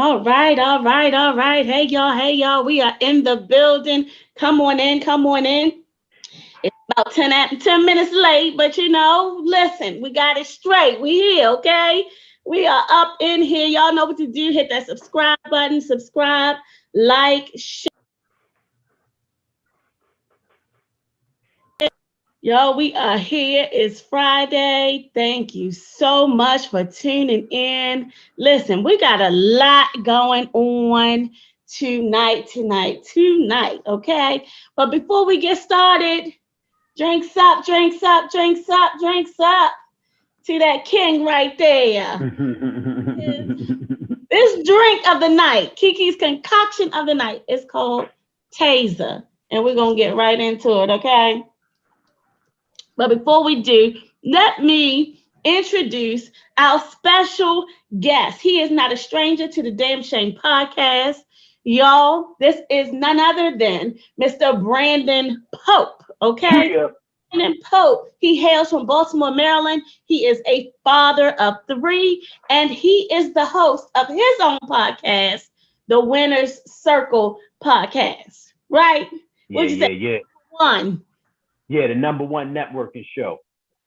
All right, all right, all right. Hey, y'all, hey, y'all. We are in the building. Come on in, come on in. It's about 10 minutes late, but listen, we got it straight. We here, okay? We are up in here. Y'all know what to do. Hit that subscribe button, subscribe, like, share. Yo, we are here. It's Friday. Thank you so much for tuning in. Listen, we got a lot going on tonight, okay? But before we get started, drinks up, drinks up, drinks up, drinks up to that king right there. This drink of the night, KiKi's concoction of the night, is called Taser. And we're going to get right into it, okay? But before we do, let me introduce our special guest. He is not a stranger to the Damn Shame podcast. Y'all, this is none other than Mr. Brandon Pope, okay? Yeah. Brandon Pope, he hails from Baltimore, Maryland. He is a father of three, and he is the host of his own podcast, the Winner's Circle podcast, right? What'd you say? Yeah. One. Yeah, the number one networking show.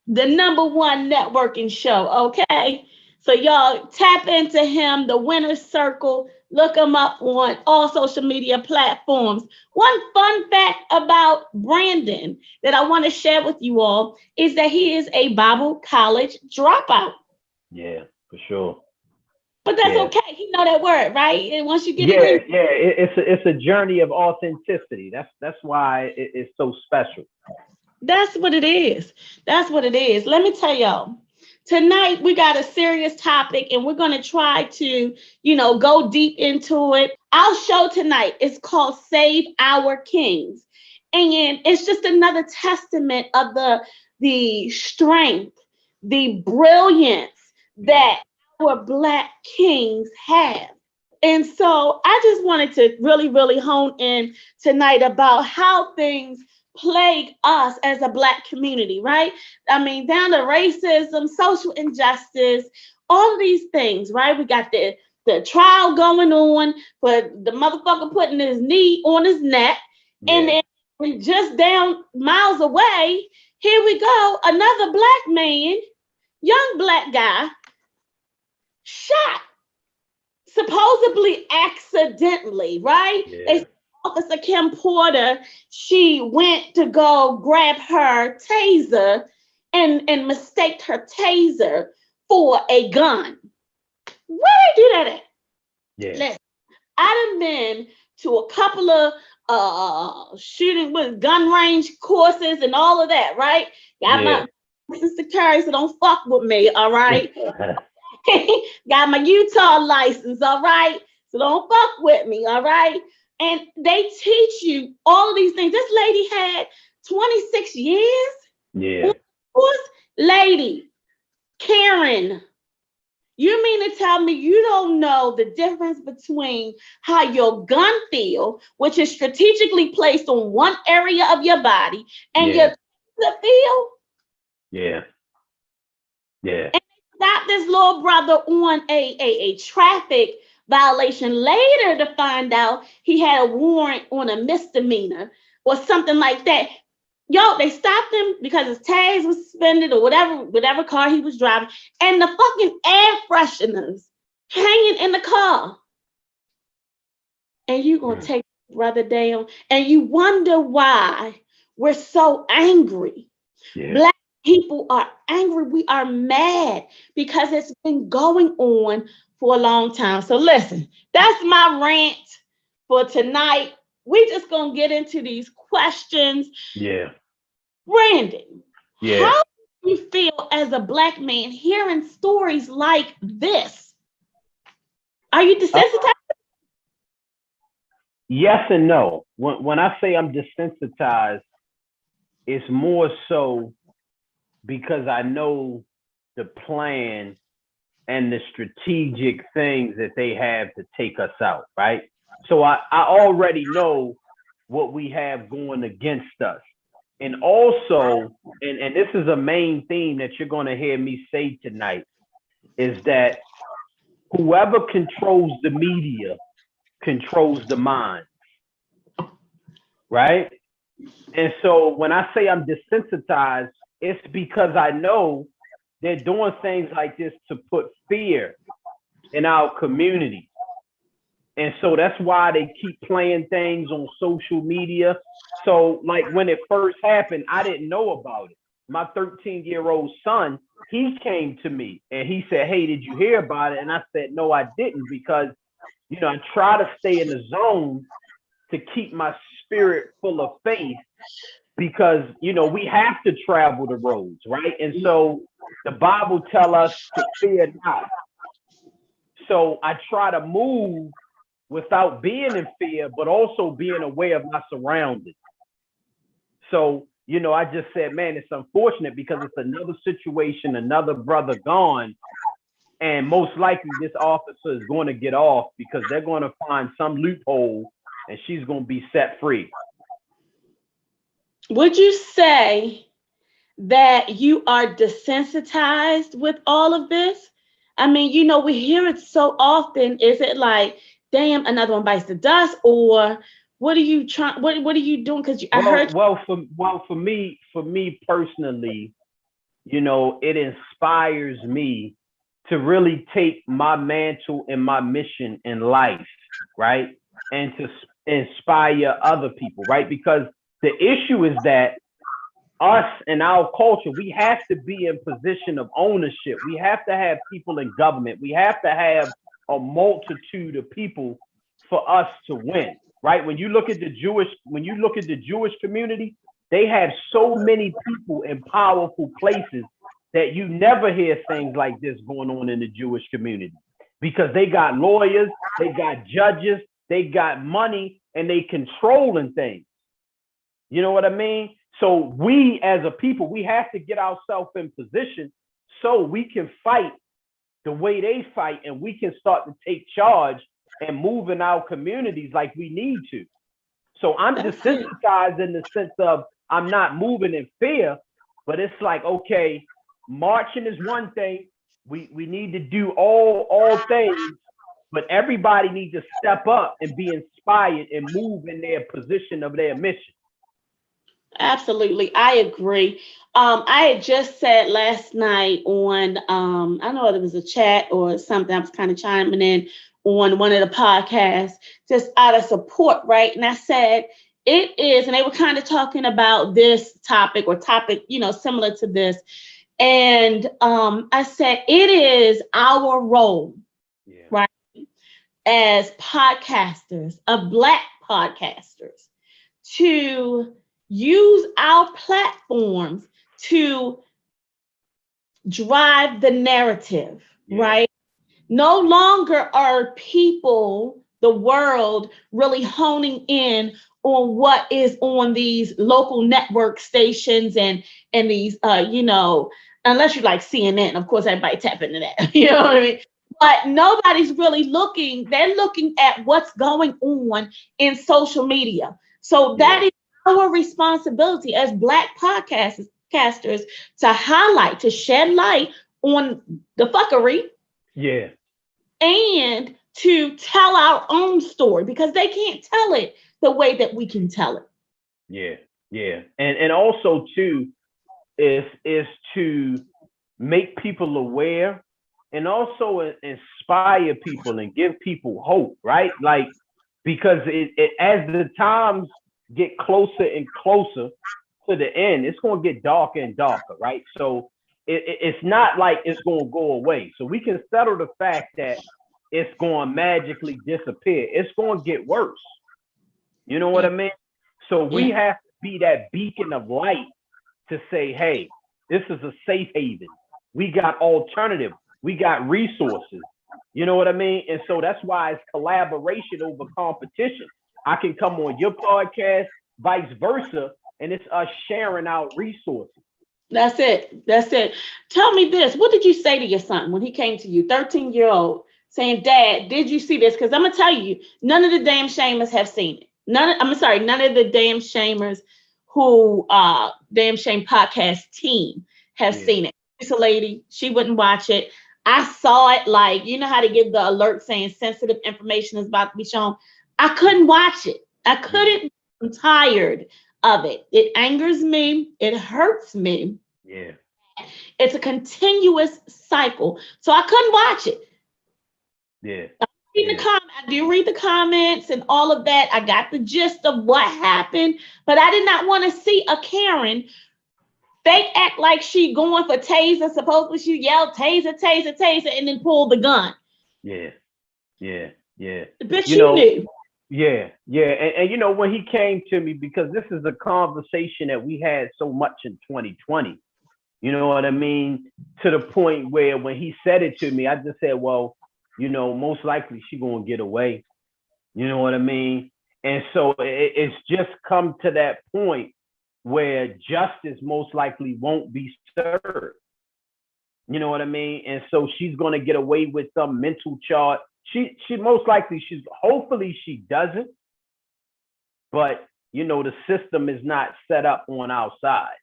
The number one networking show, okay? So y'all tap into him, the Winner's Circle. Look him up on all social media platforms. One fun fact about Brandon that I want to share with you all is that he is a Bible college dropout. Yeah, for sure. But that's okay. He know that word, right? And once you get it in, It's a journey of authenticity. That's why it's so special. that's what it is. That's what it is. Let me tell y'all. Tonight we got a serious topic and we're going to try to, go deep into it. Our show tonight is called Save Our Kings. And it's just another testament of the strength, the brilliance that our Black kings have. And so I just wanted to really, really hone in tonight about how things plague us as a Black community, right? I mean, down to racism, social injustice, all of these things, right? We got the trial going on for the motherfucker putting his knee on his neck. Yeah. And then just down miles away, here we go, another Black man, young Black guy, shot supposedly accidentally, right? Yeah. They Officer Kim Porter, she went to go grab her taser and mistaked her taser for a gun. Where they do that at? Yeah. Listen, I done been to a couple of shooting with gun range courses and all of that, right? Got my license to carry, so don't fuck with me, all right? Got my Utah license, all right? So don't fuck with me, all right? And they teach you all of these things. This lady had 26 years. Yeah. Lady, Karen, you mean to tell me you don't know the difference between how your gun feel, which is strategically placed on one area of your body, and your feel? Yeah. Yeah. And they stopped this little brother on a traffic violation later to find out he had a warrant on a misdemeanor or something like that. Yo, they stopped him because his tags was suspended or whatever car he was driving, and the fucking air fresheners hanging in the car. And you gonna take brother down, and you wonder why we're so angry. Yeah. Black people are angry. We are mad because it's been going on for a long time. So listen, that's my rant for tonight. We just gonna get into these questions. Yeah. Brandon, Yeah. how do you feel as a Black man hearing stories like this? Are you desensitized? Yes and no. When I say I'm desensitized, it's more so because I know the plan and the strategic things that they have to take us out, right? So I already know what we have going against us. And also, and this is a main theme that you're going to hear me say tonight, is that whoever controls the media controls the mind, right? And so when I say I'm desensitized, it's because I know they're doing things like this to put fear in our community. And so that's why they keep playing things on social media. So like when it first happened, I didn't know about it. My 13-year-old son, he came to me and he said, "Hey, did you hear about it?" And I said, "No, I didn't," because, I try to stay in the zone to keep my spirit full of faith because, we have to travel the roads, right? And so the Bible tells us to fear not. So I try to move without being in fear, but also being aware of my surroundings. So, I just said, man, it's unfortunate because it's another situation, another brother gone. And most likely this officer is going to get off because they're going to find some loophole and she's going to be set free. Would you say that you are desensitized with all of this? I mean, we hear it so often. Is it like, damn, another one bites the dust, or what are you trying? What are you doing? Because I heard. For me personally, it inspires me to really take my mantle and my mission in life, right, and to inspire other people, right? Because the issue is that us and our culture, we have to be in position of ownership. We have to have people in government. We have to have a multitude of people for us to win, right? When you look at the Jewish community, they have so many people in powerful places that you never hear things like this going on in the Jewish community because they got lawyers, they got judges, they got money, and they controlling things. You know what I mean? So we as a people, we have to get ourselves in position so we can fight the way they fight and we can start to take charge and move in our communities like we need to. So I'm desensitized in the sense of I'm not moving in fear, but it's like, okay, marching is one thing. We need to do all things, but everybody needs to step up and be inspired and move in their position of their mission. Absolutely, I agree. I had just said last night on, I don't know if it was a chat or something, I was kind of chiming in on one of the podcasts, just out of support, right? And I said, it is, and they were kind of talking about this topic or topic, similar to this. And I said, it is our role, right, as podcasters, of Black podcasters, to use our platforms to drive the narrative, right? No longer are people, the world, really honing in on what is on these local network stations and these, unless you like CNN, of course, everybody tap into that, you know what I mean? But nobody's really looking. They're looking at what's going on in social media. So that is our responsibility as Black podcasters to highlight, to shed light on the fuckery. Yeah. And to tell our own story because they can't tell it the way that we can tell it. Yeah. And also too is to make people aware and also inspire people and give people hope, right? Like, because it as the times get closer and closer to the end, it's going to get darker and darker, right? So it's not like it's going to go away. So we can settle the fact that it's going to magically disappear. It's going to get worse. You know what I mean? So we have to be that beacon of light to say, hey, this is a safe haven. We got alternative. We got resources. You know what I mean? And so that's why it's collaboration over competition. I can come on your podcast, vice versa, and it's us sharing out resources. That's it. Tell me this. What did you say to your son when he came to you, 13-year-old, saying, Dad, did you see this? Because I'm going to tell you, none of the damn shamers have seen it. None of the damn shamers who Damn Shame podcast team have seen it. It's a lady. She wouldn't watch it. I saw it, like, you know how to give the alert saying sensitive information is about to be shown. I couldn't watch it. I couldn't. I'm tired of it. It angers me. It hurts me. Yeah. It's a continuous cycle. So I couldn't watch it. Yeah. I do read the comments and all of that. I got the gist of what happened, but I did not want to see a Karen fake act like she going for taser. Supposedly she yelled taser, taser, taser, and then pulled the gun. Yeah. Yeah. Yeah. But You she know, knew. yeah, yeah. And you know, when he came to me, because this is a conversation that we had so much in 2020, you know what I mean? To the point where when he said it to me, I just said, well, you know, most likely she gonna get away. You know what I mean? And so it's just come to that point where justice most likely won't be served. You know what I mean? And so she's gonna get away with some mental charge. She most likely hopefully she doesn't, but you know the system is not set up on our side.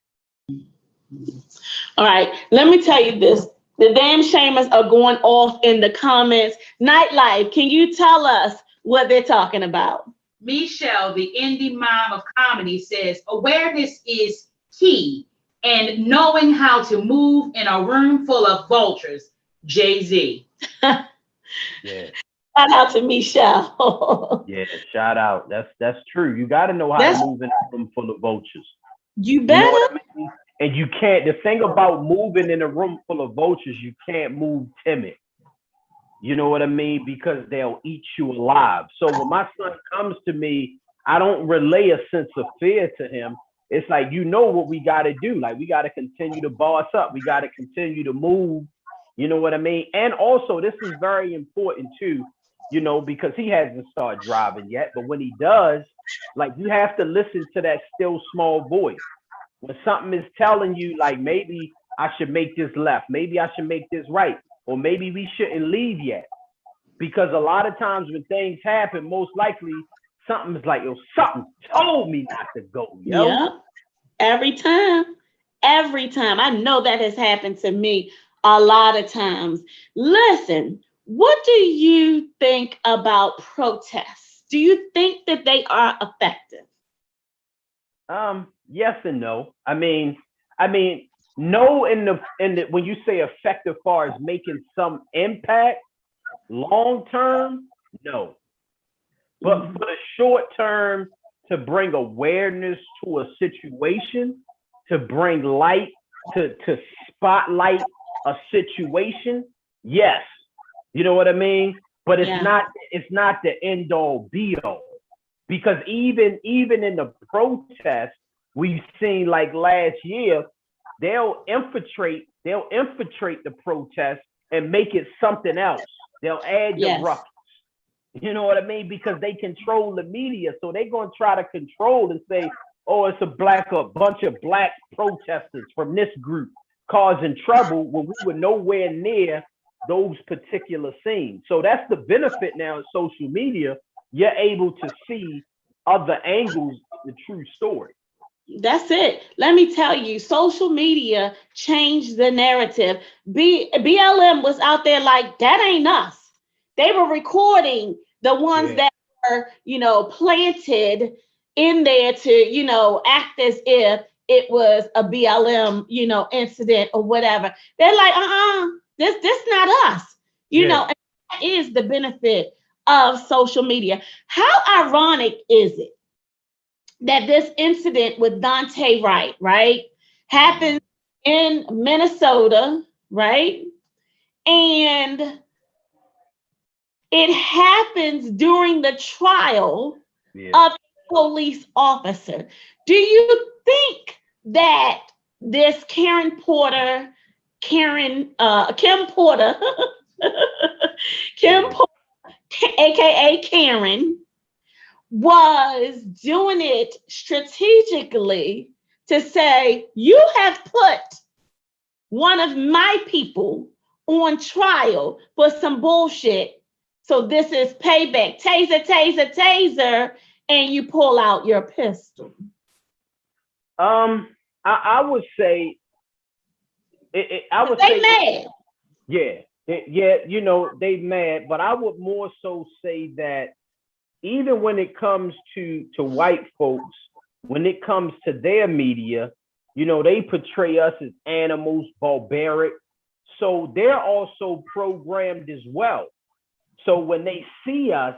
All right, let me tell you this. The damn shamers are going off in the comments. Nightlife, can you tell us what they're talking about? Michelle, the indie mom of comedy, says awareness is key and knowing how to move in a room full of vultures. Jay-Z. Yeah. Shout out to Michelle. Yeah, shout out. That's true. You got to know how to move in a room full of vultures. You better. You know what I mean? And you can't. The thing about moving in a room full of vultures, you can't move timid. You know what I mean? Because they'll eat you alive. So when my son comes to me, I don't relay a sense of fear to him. It's like, you know what we got to do. Like, we got to continue to boss up. We got to continue to move. You know what I mean? And also, this is very important too, you know, because he hasn't started driving yet. But when he does, like, you have to listen to that still small voice. When something is telling you, like, maybe I should make this left, maybe I should make this right, or maybe we shouldn't leave yet. Because a lot of times when things happen, most likely something's like, yo, something told me not to go, yo. Yeah, every time. Every time. I know that has happened to me a lot of times. Listen, what do you think about protests? Do you think that they are effective? Yes and no. I mean, no in the when you say effective far as making some impact long term, no. But for the short term, to bring awareness to a situation, to bring light, to spotlight a situation, yes. You know what I mean? But it's not the end all be all. Because even in the protest, we've seen like last year, they'll infiltrate the protest and make it something else. They'll add the ruckus. You know what I mean? Because they control the media. So they're going to try to control and say, oh, it's a bunch of black protesters from this group causing trouble when we were nowhere near those particular scenes. So that's the benefit now of social media. You're able to see other angles of the true story. That's it. Let me tell you, social media changed the narrative. BLM was out there like, that ain't us. They were recording the ones that were, planted in there to, act as if it was a BLM, incident or whatever. They're like, this not us. And that is the benefit of social media. How ironic is it that this incident with Dante Wright, right, happens in Minnesota, right? And it happens during the trial of a police officer. Do you think that this Kim Porter, aka Karen, was doing it strategically to say, you have put one of my people on trial for some bullshit. So this is payback. Taser, taser, taser, and you pull out your pistol. I would say I would say mad. Yeah. Yeah, you know, they mad, but I would more so say that even when it comes to white folks, when it comes to their media, you know, they portray us as animals, barbaric. So they're also programmed as well. So when they see us,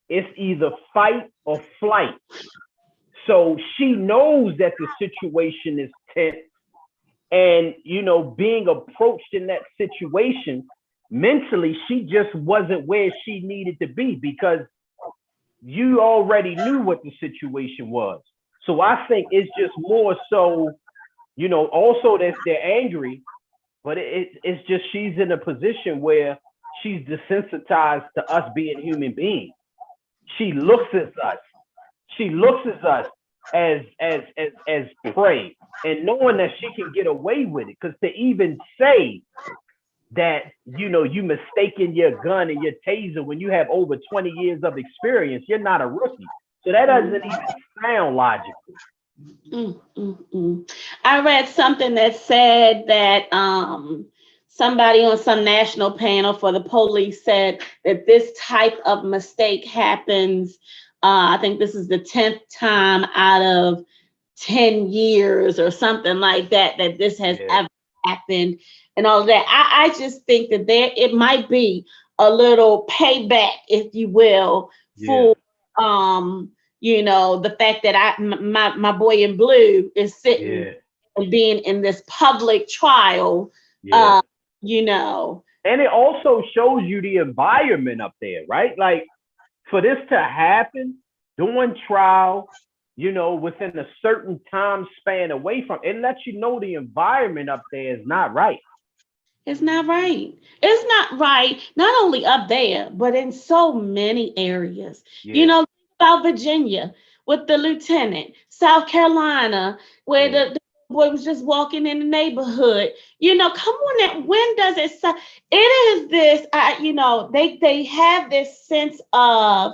it's either fight or flight. So she knows that the situation is tense, and you know, being approached in that situation, mentally she just wasn't where she needed to be because you already knew what the situation was. So I think it's just more so, you know, also that they're angry, but it's just she's in a position where she's desensitized to us being human beings. She looks at us. She looks at us as prey, and knowing that she can get away with it. Because to even say that, you know, you mistaken your gun and your taser when you have over 20 years of experience, you're not a rookie. So that doesn't even sound logical. I read something that said that somebody on some national panel for the police said that this type of mistake happens. I think this is the 10th time out of 10 years or something like that, that this has ever happened and all of that. I just think that it might be a little payback, if you will, for you know, the fact that my boy in blue is sitting and being in this public trial, you know. And it also shows you the environment up there, right? Like, for this to happen during trial, you know, within a certain time span away from, it lets you know the environment up there is not right. It's not right. It's not right, not only up there, but in so many areas. You know, about Virginia with the lieutenant, South Carolina, where the boy was just walking in the neighborhood. You know, come on, when does it stop? It is this, you know, they have this sense of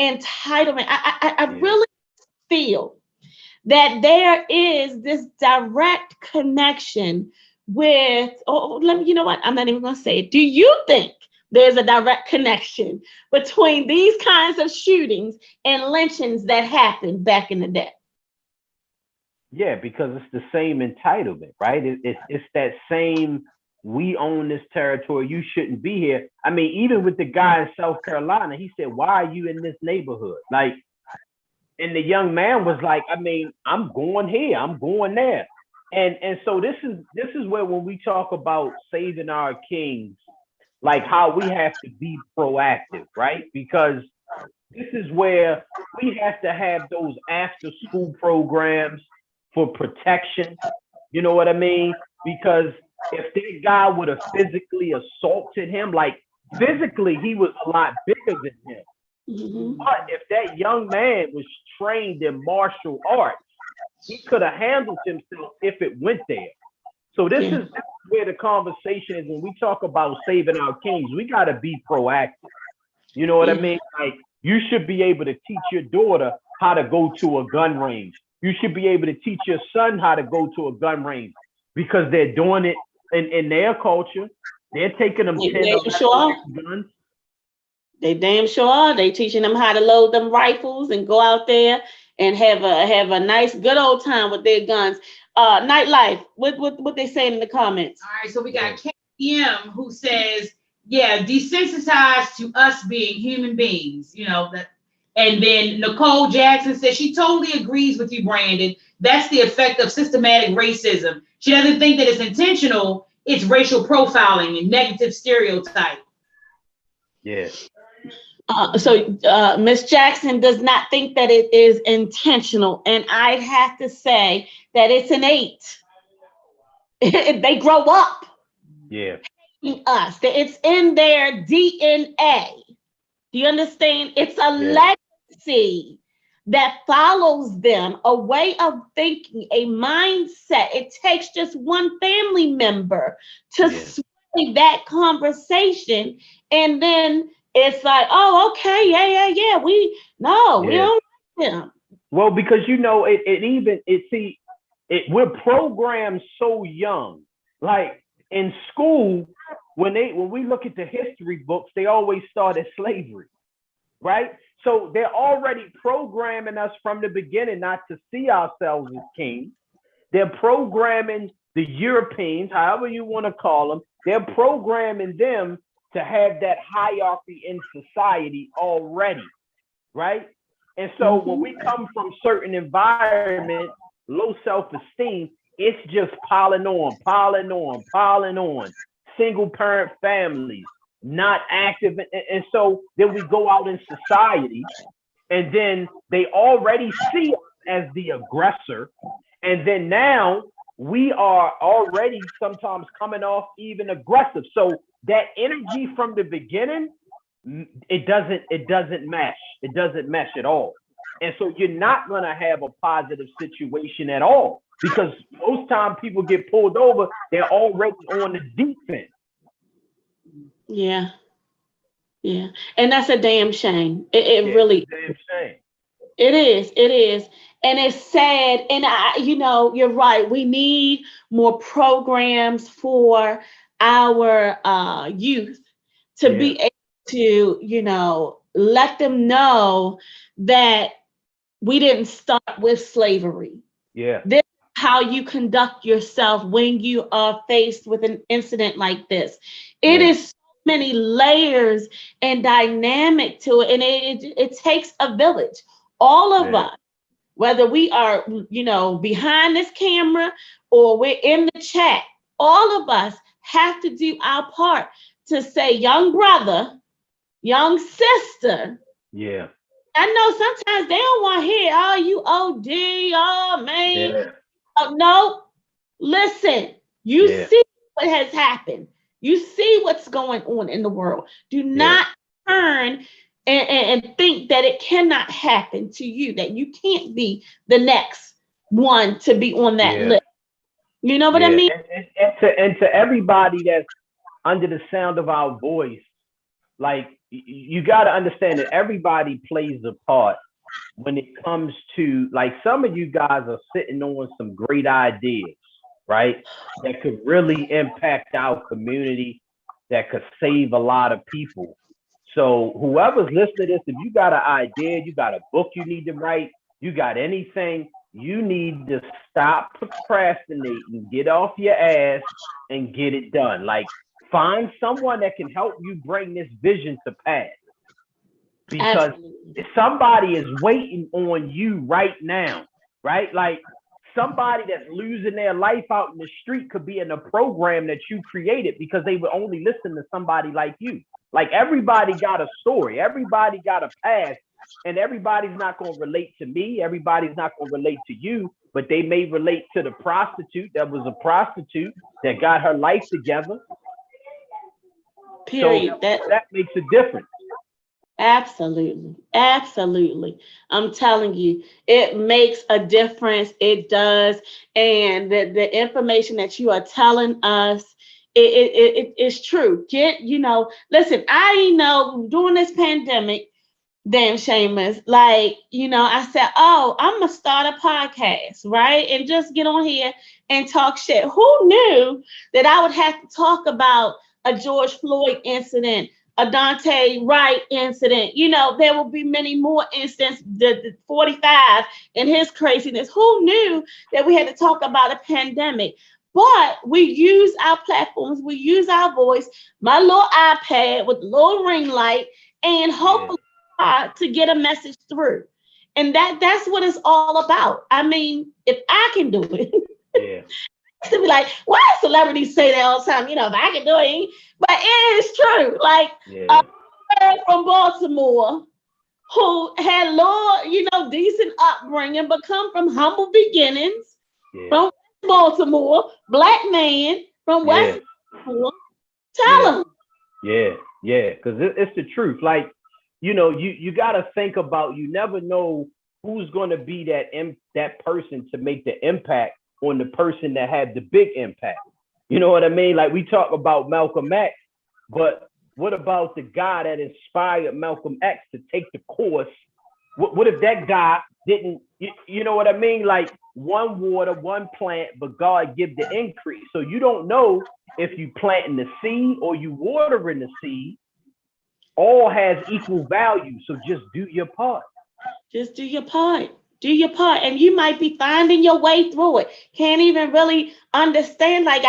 entitlement. I really feel that there is this direct connection with, let me, you know what? I'm not even going to say it. Do you think there's a direct connection between these kinds of shootings and lynchings that happened back in the day? Yeah, because it's the same entitlement, right? It's that same, we own this territory, you shouldn't be here. I mean, even with the guy in South Carolina, he said, why are you in this neighborhood? Like, and the young man was like, I mean, I'm going here, I'm going there. And so this is where, when we talk about saving our kings, like how we have to be proactive, right? Because this is where we have to have those after school programs for protection. You know what I mean? Because if that guy would have physically assaulted him, like physically, he was a lot bigger than him. But if that young man was trained in martial arts, he could have handled himself if it went there. So this is where the conversation is. When we talk about saving our kings, we got to be proactive. You know what I mean? Like, you should be able to teach your daughter how to go to a gun range. You should be able to teach your son how to go to a gun range, because they're doing it in their culture. They're taking them 10 guns. They damn sure are. They teaching them how to load them rifles and go out there and have a nice good old time with their guns. Nightlife, what they saying in the comments? All right, so we got KM who says, yeah, desensitized to us being human beings, you know, that. And then Nicole Jackson says she totally agrees with you, Brandon. That's the effect of systematic racism. She doesn't think that it's intentional. It's racial profiling and negative stereotype. Yes. So Miss Jackson does not think that it is intentional, and I'd have to say that it's innate. They grow up. Yeah. Us. It's in their DNA. Do you understand? It's a legacy that follows them, a way of thinking, a mindset. It takes just one family member to sway that conversation, and then it's like, oh, okay, yeah. We don't like them. Well, because you know, we're programmed so young. Like in school, when we look at the history books, they always start at slavery, right? So they're already programming us from the beginning not to see ourselves as kings. They're programming the Europeans, however you want to call them, they're programming them to have that hierarchy in society already, right? And so when we come from certain environments, low self-esteem, it's just piling on. Single parent families, not active. And so then we go out in society, and then they already see us as the aggressor. And then now we are already sometimes coming off even aggressive. So that energy from the beginning, it doesn't mesh. It doesn't mesh at all. And so you're not going to have a positive situation at all, because most time people get pulled over, they're already on the defense. Yeah. Yeah. And that's a damn shame. It really, damn shame. It is. And it's sad. And you're right. We need more programs for our youth to be able to, let them know that we didn't start with slavery. Yeah. This is how you conduct yourself when you are faced with an incident like this. It is so many layers and dynamic to it. And it takes a village. All of us, whether we are, behind this camera or we're in the chat, all of us have to do our part to say, young brother, young sister. Yeah. I know sometimes they don't want to hear, oh, you OD, oh, man. Yeah. Oh, no, listen, you see what has happened. You see what's going on in the world. Do not turn and think that it cannot happen to you, that you can't be the next one to be on that list. You know what I mean? And to everybody that's under the sound of our voice, like, you got to understand that everybody plays a part when it comes to, like, some of you guys are sitting on some great ideas, right? That could really impact our community, that could save a lot of people. So whoever's listening to this, if you got an idea, you got a book you need to write, you got anything, you need to stop procrastinating, get off your ass and get it done. Like, find someone that can help you bring this vision to pass. Because somebody is waiting on you right now, right? Like, somebody that's losing their life out in the street could be in a program that you created because they would only listen to somebody like you. Like, everybody got a story, everybody got a past, and everybody's not going to relate to me. Everybody's not going to relate to you, but they may relate to the prostitute that was a prostitute that got her life together. Period. So that makes a difference. Absolutely. I'm telling you, it makes a difference. It does. And the information that you are telling us, it is true. Listen, I know during this pandemic, damn Seamus, like, I said, oh, I'm going to start a podcast, right? And just get on here and talk shit. Who knew that I would have to talk about a George Floyd incident, a Dante Wright incident? There will be many more incidents, the 45 and his craziness. Who knew that we had to talk about a pandemic? But we use our platforms, we use our voice, my little iPad with the little ring light, and hopefully to get a message through. And that's what it's all about. I mean, if I can do it, to be like, why do celebrities say that all the time? If I can do it, but it is true. Like, a girl from Baltimore who had low, decent upbringing, but come from humble beginnings, from Baltimore, black man from West Baltimore. Tell them. Yeah, because it's the truth. Like, you got to think about, you never know who's going to be that person to make the impact on the person that had the big impact. You know what I mean? Like, we talk about Malcolm X, but what about the guy that inspired Malcolm X to take the course? What if that guy didn't, you know what I mean? Like, one water, one plant, but God give the increase. So you don't know if you planting the seed or you watering the seed. All has equal value. So just do your part. Just do your part. Do your part. And you might be finding your way through it. Can't even really understand. Like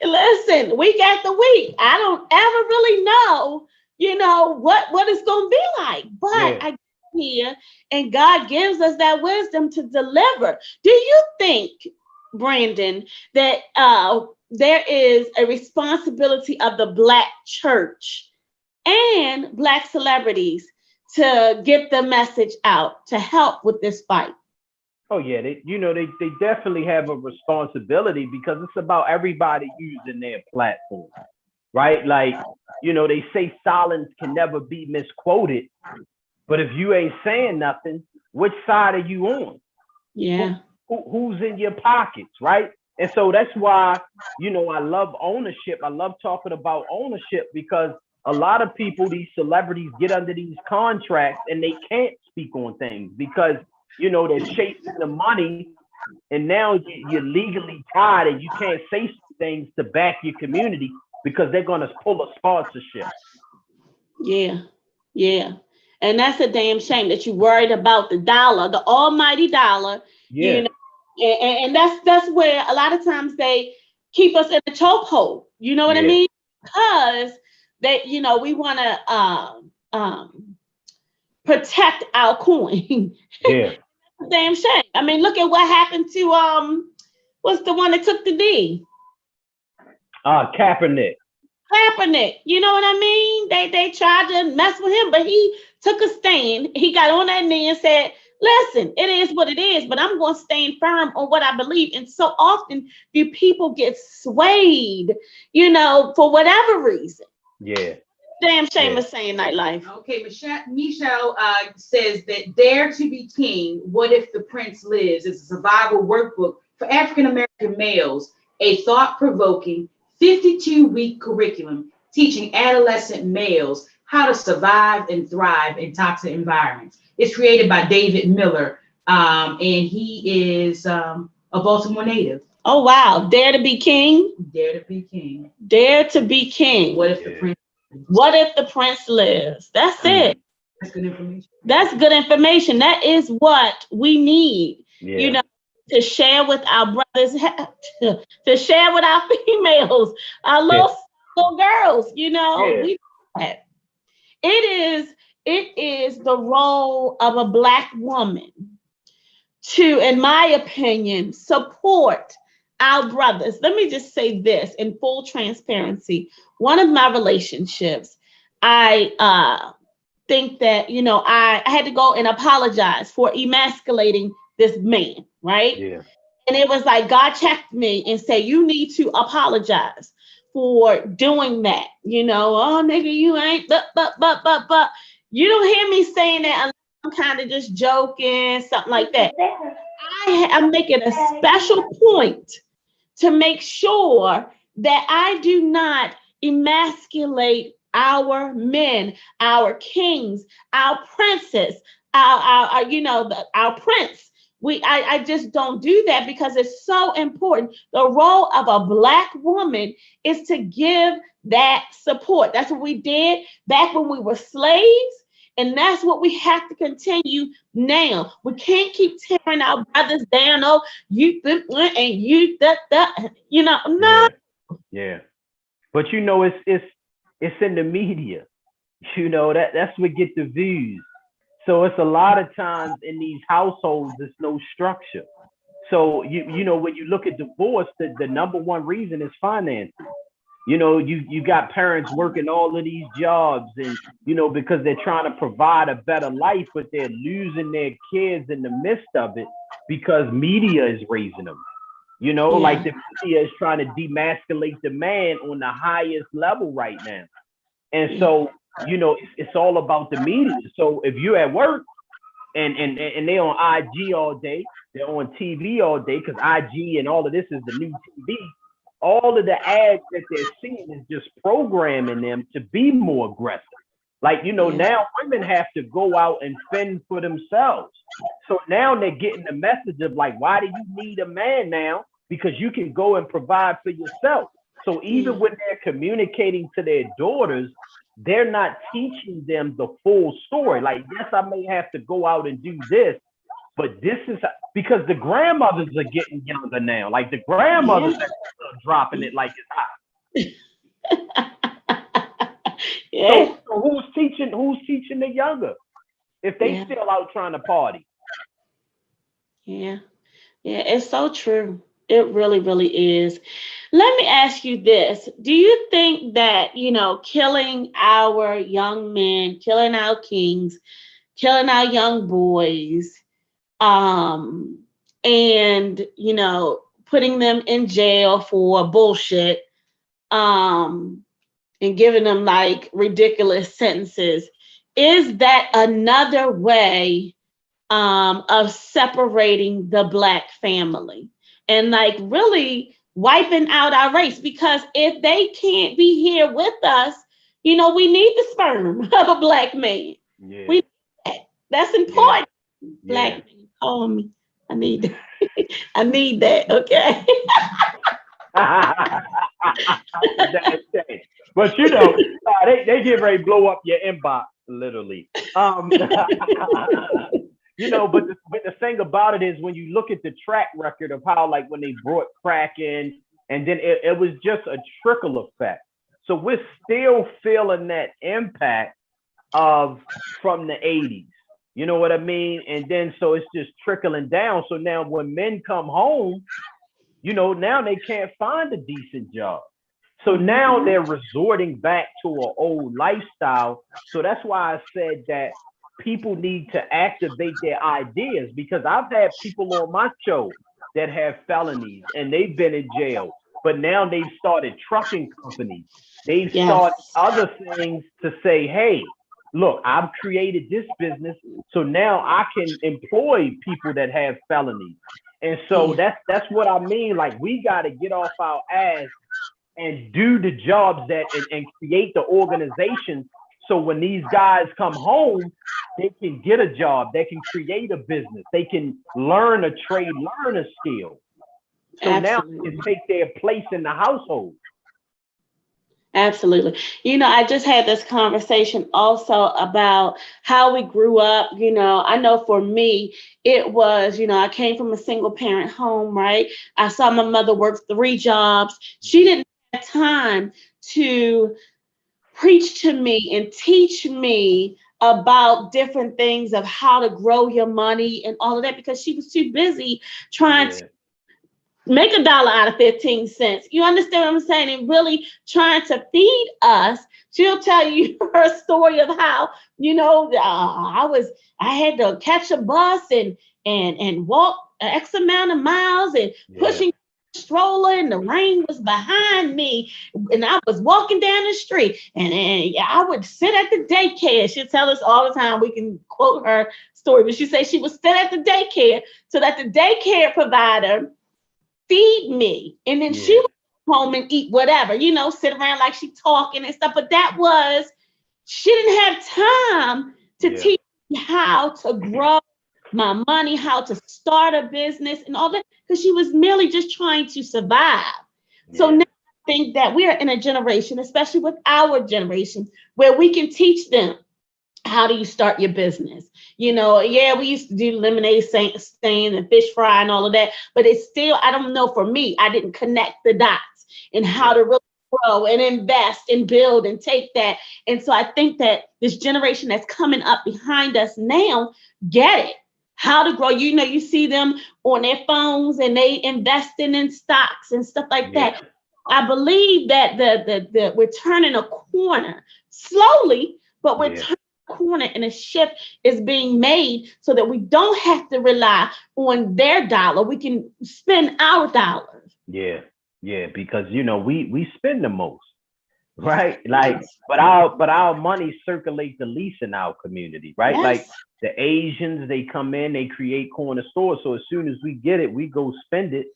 listen, week after week, I don't ever really know, what it's gonna be like. But I get here and God gives us that wisdom to deliver. Do you think, Brandon, that there is a responsibility of the Black church and Black celebrities to get the message out to help with this fight? Oh yeah, they definitely have a responsibility because it's about everybody using their platform, right? Like, they say silence can never be misquoted, but if you ain't saying nothing, which side are you on? Yeah. Who's in your pockets, right? And so that's why, I love ownership. I love talking about ownership because a lot of people, these celebrities, get under these contracts and they can't speak on things because, they're chasing the money, and now you're legally tied and you can't say things to back your community because they're going to pull a sponsorship. Yeah. And that's a damn shame that you're worried about the dollar, the almighty dollar. Yeah. And that's where a lot of times they keep us in a chokehold. You know what I mean? Because we want to protect our coin. Yeah. Damn shame. I mean, look at what happened to what's the one that took the D? Kaepernick. You know what I mean? They tried to mess with him, but he took a stand. He got on that knee and said, listen, it is what it is, but I'm going to stand firm on what I believe. And so often do people get swayed, for whatever reason. Yeah. Damn shame of saying nightlife. Okay, Michelle says that Dare to Be King, What If the Prince Lives is a survival workbook for African American males, a thought-provoking 52-week curriculum teaching adolescent males how to survive and thrive in toxic environments. It's created by David Miller, and he is a Baltimore native. Oh, wow. Dare to Be King? Dare to Be King. Dare to Be King. What if the Prince What if the Prince lives? That's it. That's good information. That's good information. That is what we need, to share with our brothers, to share with our females, our little girls, We, it is the role of a Black woman to, in my opinion, support our brothers. Let me just say this in full transparency. One of my relationships, I think that, I had to go and apologize for emasculating this man, right? Yeah. And it was like God checked me and said, you need to apologize for doing that. Oh, nigga, you ain't, but. You don't hear me saying that unless I'm kind of just joking, something like that. I'm making a special point to make sure that I do not emasculate our men, our kings, our princes, our prince. I just don't do that because it's so important. The role of a Black woman is to give that support. That's what we did back when we were slaves. And that's what we have to continue now. We can't keep tearing our brothers down. Oh, you and you no. Yeah. But it's in the media. That's what get the views. So it's a lot of times in these households, there's no structure. So when you look at divorce, the number one reason is finances. You got parents working all of these jobs and, because they're trying to provide a better life, but they're losing their kids in the midst of it because media is raising them. Like the media is trying to demasculate the man on the highest level right now. And so, it's all about the media. So if you're at work and they're on IG all day, they're on TV all day, because IG and all of this is the new TV. All of the ads that they're seeing is just programming them to be more aggressive, Like, now women have to go out and fend for themselves. So now they're getting the message of like, why do you need a man now? Because you can go and provide for yourself. So even when they're communicating to their daughters, they're not teaching them the full story. Like, yes, I may have to go out and do this, but this is because the grandmothers are getting younger now. Like the grandmothers are dropping it like it's hot. So who's teaching the younger if they still out trying to party? Yeah, it's so true. It really, really is. Let me ask you this. Do you think that, killing our young men, killing our kings, killing our young boys, and, putting them in jail for bullshit, and giving them like ridiculous sentences, is that another way of separating the Black family and like really wiping out our race? Because if they can't be here with us, we need the sperm of a Black man. Yeah. We need that. That's important. Yeah. Black man, call me. I need that. I need that. Okay. But they get ready to blow up your inbox, literally. But the thing about it is when you look at the track record of how, like, when they brought crack in, and then it was just a trickle effect. So we're still feeling that impact from the 80s. You know what I mean? And then so it's just trickling down. So now when men come home, now they can't find a decent job. So now they're resorting back to an old lifestyle. So that's why I said that people need to activate their ideas, because I've had people on my show that have felonies and they've been in jail, but now they've started trucking companies. They've started other things to say, hey, look, I've created this business, so now I can employ people that have felonies. And so that's what I mean. Like, we got to get off our ass and do the jobs and create the organization. So when these guys come home, they can get a job, they can create a business, they can learn a trade, learn a skill. So now they can take their place in the household. Absolutely. I just had this conversation also about how we grew up. I know for me, it was, I came from a single parent home, right? I saw my mother work 3 jobs. She didn't have time to preach to me and teach me about different things of how to grow your money and all of that, because she was too busy trying to make $1 out of 15 cents. You understand what I'm saying? And really trying to feed us. She'll tell you her story of how, I had to catch a bus and walk X amount of miles and pushing a stroller, and the rain was behind me, and I was walking down the street, and I would sit at the daycare. She'll tell us all the time. We can quote her story, but she said she would sit at the daycare so that the daycare provider feed me, and then she would go home and eat whatever, sit around like she talking and stuff. But she didn't have time to teach me how to grow my money, how to start a business and all that, because she was merely just trying to survive. So now I think that we are in a generation, especially with our generation, where we can teach them, how do you start your business? We used to do lemonade stand and fish fry and all of that, but it's still, I don't know, for me, I didn't connect the dots and how to really grow and invest and build and take that. And so I think that this generation that's coming up behind us now get it, how to grow. You see them on their phones and they investing in stocks and stuff like that. I believe that the we're turning a corner slowly, but we're turning corner, and a shift is being made so that we don't have to rely on their dollar. We can spend our dollars. Because we spend the most, right? Like, but our money circulates the least in our community, right? Like the Asians, they come in, they create corner stores, so as soon as we get it, we go spend it,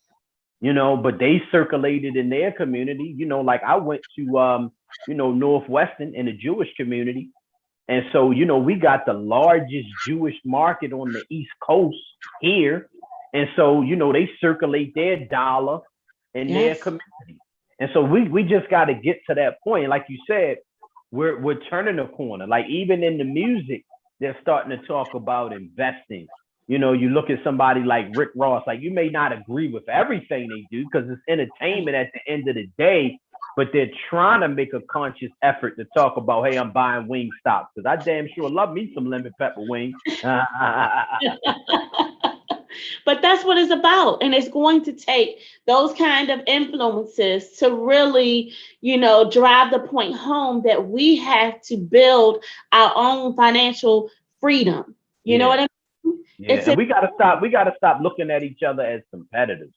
but they circulate it in their community. Like I went to Northwestern in the Jewish community. And so, you know, we got the largest Jewish market on the East Coast here. And so, you know, they circulate their dollar in their community. And so we just got to get to that point. Like you said, we're turning a corner. Like even in the music, they're starting to talk about investing. You know, you look at somebody like Rick Ross, like you may not agree with everything they do because it's entertainment at the end of the day, but they're trying to make a conscious effort to talk about, hey, I'm buying Wingstop because I damn sure love me some lemon pepper wings. But that's what it's about. And it's going to take those kind of influences to really, you know, drive the point home that we have to build our own financial freedom. You know what I mean? Yeah, and we gotta stop looking at each other as competitors,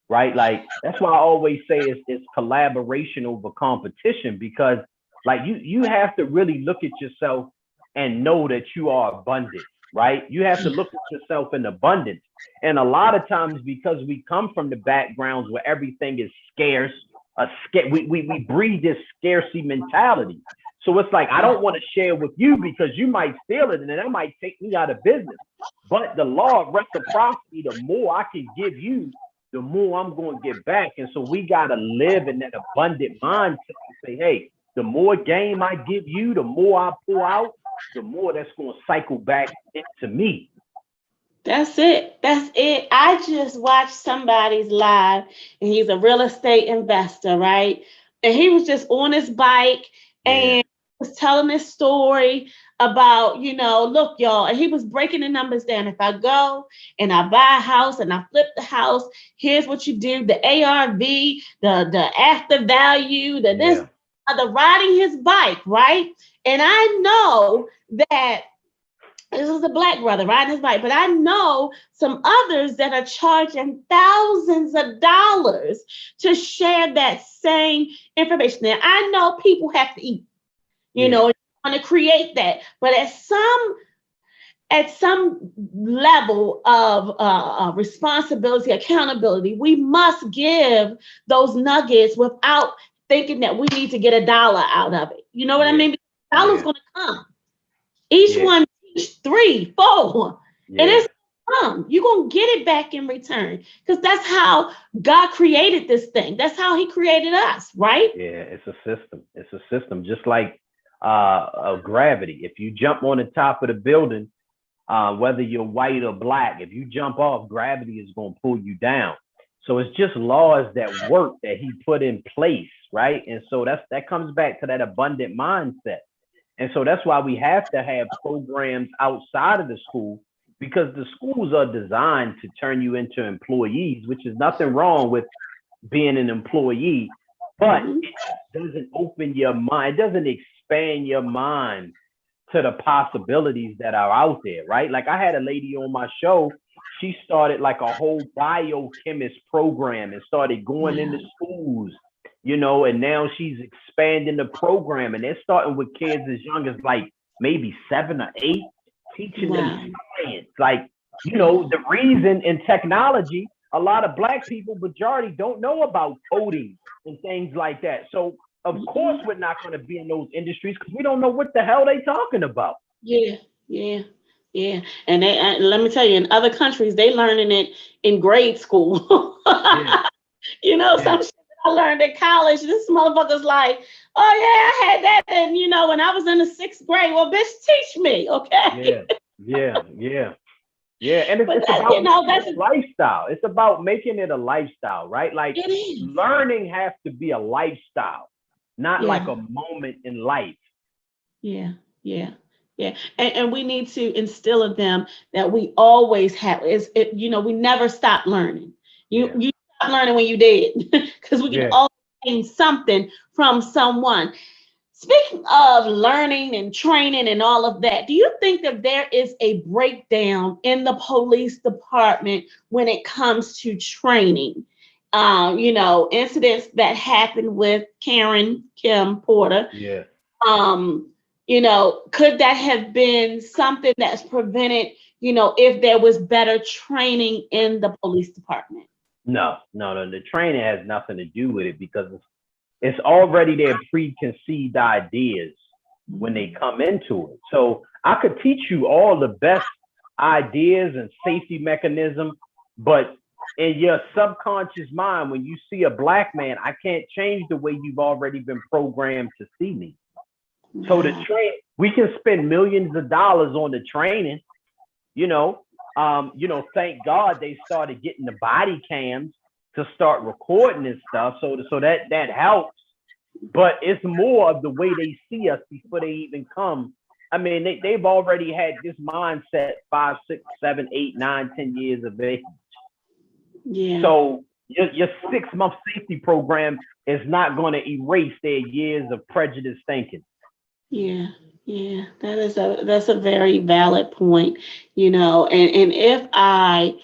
right? Like that's why I always say it's collaboration over competition, because like you have to really look at yourself and know that you are abundant, right? You have to look at yourself in abundance. And a lot of times, because we come from the backgrounds where everything is scarce, we breed this scarcity mentality. So it's like, I don't want to share with you because you might steal it and then that might take me out of business. But the law of reciprocity, the more I can give you, the more I'm going to get back. And so we got to live in that abundant mindset and say, hey, the more game I give you, the more I pull out, the more that's going to cycle back into me. That's it. That's it. I just watched somebody's live and he's a real estate investor, right? And he was just on his bike and was telling this story about, you know, look, y'all, and he was breaking the numbers down. If I go and I buy a house and I flip the house, here's what you do: the ARV, the after value, the riding his bike, right? And I know that this is a Black brother riding his bike, but I know some others that are charging thousands of dollars to share that same information. Now, I know people have to eat, you know, you want to create that, but at some level of responsibility, accountability, we must give those nuggets without thinking that we need to get $1 out of it. You know what I mean? $1's going to come. Each one, 3, 4, and it's you're going to get it back in return, because that's how God created this thing. That's how he created us, right? Yeah, it's a system. It's a system, just like gravity. If you jump on the top of the building, whether you're white or Black, if you jump off, gravity is going to pull you down. So it's just laws that work that he put in place, right? And so that comes back to that abundant mindset. And so that's why we have to have programs outside of the school, because the schools are designed to turn you into employees, which is nothing wrong with being an employee, but it doesn't open your mind, it doesn't expand your mind to the possibilities that are out there, right? Like I had a lady on my show, she started like a whole biochemist program and started going into schools, you know, and now she's expanding the program, and they're starting with kids as young as like maybe 7 or 8, teaching them science. Like, you know, the reason in technology, a lot of Black people, majority, don't know about coding and things like that. So of course we're not going to be in those industries because we don't know what the hell they talking about. Yeah. And let me tell you, in other countries, they learning it in grade school. You know, some shit I learned in college, this motherfucker's like, oh yeah, I had that, and you know, when I was in the 6th grade. Well, bitch, teach me, okay? Yeah. And it's about, you know, that's a lifestyle. It's about making it a lifestyle, right? Like learning has to be a lifestyle, not like a moment in life. Yeah. And we need to instill in them that we always have. You know, we never stop learning. You stop learning when you did, because we can always gain something from someone. Speaking of learning and training and all of that, do you think that there is a breakdown in the police department when it comes to training? You know, incidents that happened with Kim Porter. You know, could that have been something that's prevented, you know, if there was better training in the police department? No. The training has nothing to do with it, because it's already their preconceived ideas when they come into it. So I could teach you all the best ideas and safety mechanism, but in your subconscious mind, when you see a black man, I can't change the way you've already been programmed to see me. So the train, we can spend millions of dollars on the training, thank God they started getting the body cams to start recording this stuff. So that helps. But it's more of the way they see us before they even come. I mean, they've already had this mindset 5, 6, 7, 8, 9, 10 years of age. Yeah. So your 6-month safety program is not going to erase their years of prejudice thinking. Yeah, that's a very valid point, and if I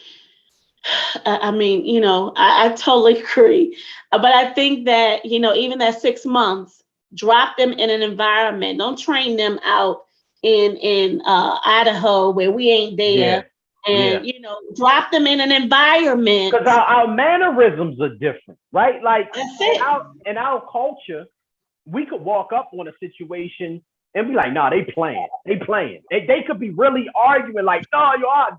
mean, I totally agree. But I think that, even that 6 months, drop them in an environment. Don't train them out in Idaho where we ain't there. And, drop them in an environment. Because our mannerisms are different, right? Like that's it. In our culture, we could walk up on a situation and be like, nah, they playing. They could be really arguing like, no, you are.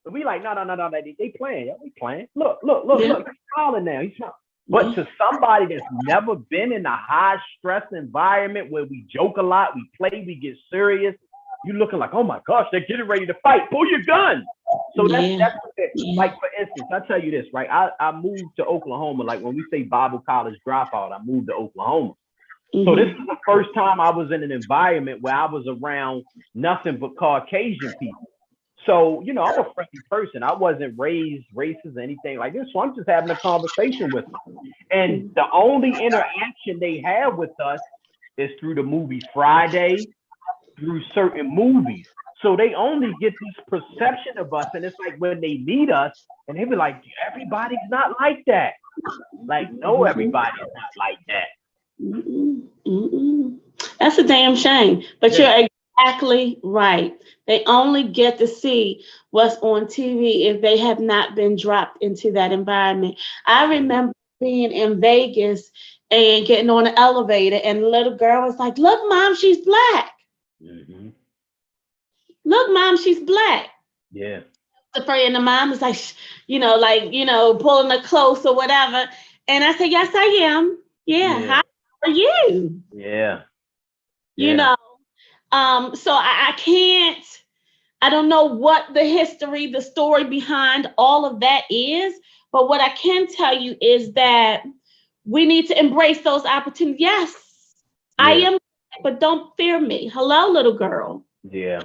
But we like, no, they playing. They playing. Look, he's smiling now. He's smiling. But to somebody that's never been in a high stress environment where we joke a lot, we play, we get serious, you looking like, oh my gosh, they're getting ready to fight. Pull your gun. So that's like, for instance, I tell you this, right? I moved to Oklahoma. Like when we say Bible college dropout, I moved to Oklahoma. So this is the first time I was in an environment where I was around nothing but Caucasian people. So, I'm a friendly person. I wasn't raised racist or anything like this. So I'm just having a conversation with them. And the only interaction they have with us is through the movie Friday, through certain movies. So they only get this perception of us. And it's like when they meet us and they be like, everybody's not like that. Like, no, everybody's not like that. That's a damn shame. But you're exactly right. They only get to see what's on TV if they have not been dropped into that environment. I remember being in Vegas and getting on the elevator, and the little girl was like, "Look, Mom, she's black. Look, Mom, she's black." Yeah. And the mom was like, pulling her close or whatever. And I said, "Yes, I am. Yeah. How are you?" Yeah. So I can't, I don't know what the history, the story behind all of that is, but what I can tell you is that we need to embrace those opportunities. Yes, I am, but don't fear me. Hello, little girl. Yeah.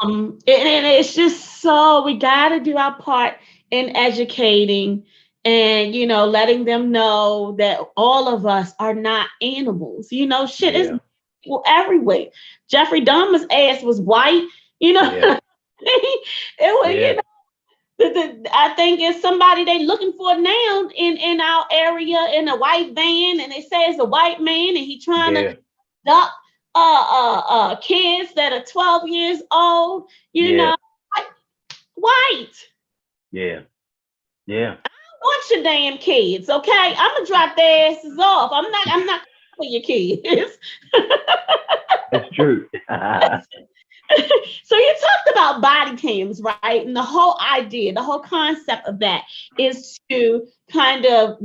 And it's just so we got to do our part in educating and, letting them know that all of us are not animals. Shit is everywhere. Jeffrey Dahmer's ass was white. It was, I think it's somebody they looking for now in our area in a white van, and they say it's a white man, and he trying to duck kids that are 12 years old. White. Yeah. I want your damn kids, okay? I'm gonna drop their asses off. I'm not for your kids. It's true. So you talked about body cams, right? And the whole idea, the whole concept of that is to kind of,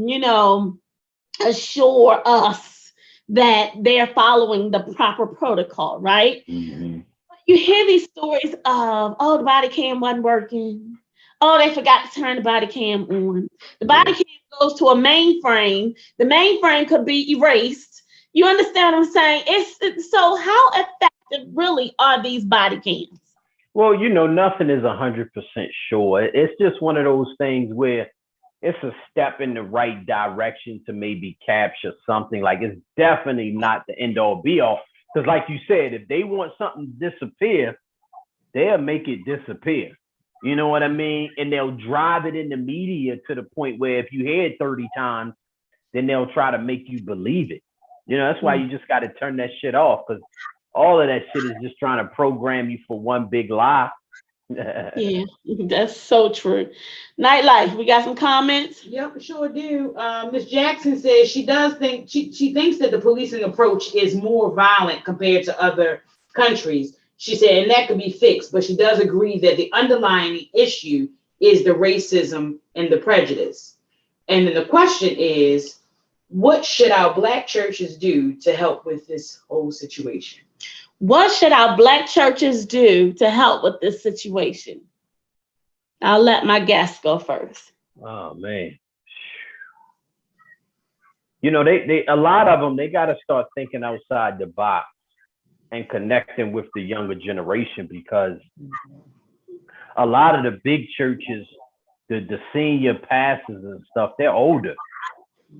assure us that they're following the proper protocol, right? You hear these stories of, the body cam wasn't working. Oh, they forgot to turn the body cam on. The body cam goes to a mainframe. The mainframe could be erased. You understand what I'm saying? It's so how effective really are these body cams? Well, nothing is 100% sure. It's just one of those things where it's a step in the right direction to maybe capture something. Like it's definitely not the end all be all. Because like you said, if they want something to disappear, they'll make it disappear. You know what I mean? And they'll drive it in the media to the point where if you hear it 30 times, then they'll try to make you believe it. That's why you just got to turn that shit off, because all of that shit is just trying to program you for one big lie. Yeah, that's so true. Nightlife, we got some comments. Yep, sure do. Miss Jackson says she does think she thinks that the policing approach is more violent compared to other countries. She said, and that could be fixed, but she does agree that the underlying issue is the racism and the prejudice. And then the question is, what should our Black churches do to help with this whole situation? What should our Black churches do to help with this situation? I'll let my guests go first. Oh man. You know, they a lot of them, they got to start thinking outside the box and connecting with the younger generation, because a lot of the big churches, the senior pastors and stuff, they're older.